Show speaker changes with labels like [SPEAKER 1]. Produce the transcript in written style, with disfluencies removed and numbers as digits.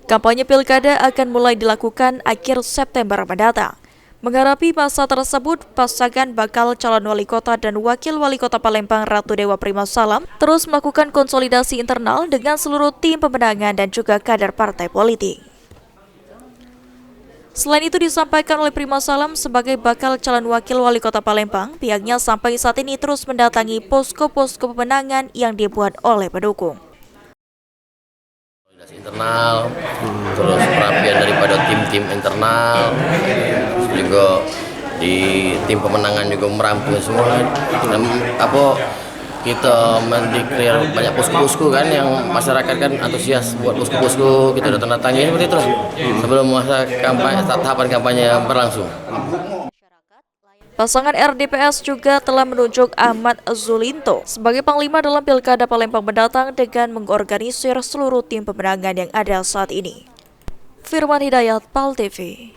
[SPEAKER 1] Kampanye pilkada akan mulai dilakukan akhir September mendatang. Menghadapi masa tersebut, pasangan bakal calon wali kota dan wakil wali kota Palembang Ratu Dewa Prima Salam terus melakukan konsolidasi internal dengan seluruh tim pemenangan dan juga kader partai politik. Selain itu disampaikan oleh Prima Salam sebagai bakal calon wakil wali kota Palembang, pihaknya sampai saat ini terus mendatangi posko-posko pemenangan yang dibuat oleh pendukung.
[SPEAKER 2] Internal, terus perapian daripada tim-tim internal, terus juga di tim pemenangan juga merampung semua. Dan kita mendeklar banyak posko-posko kan, yang masyarakat kan antusias buat posko-posko, kita datangi seperti itu sebelum masa kampanye, tahapan kampanye berlangsung.
[SPEAKER 1] Pasangan RDPS juga telah menunjuk Ahmad Zulinto sebagai panglima dalam Pilkada Palembang mendatang dengan mengorganisir seluruh tim pemenangan yang ada saat ini. Firman Hidayat, PAL TV.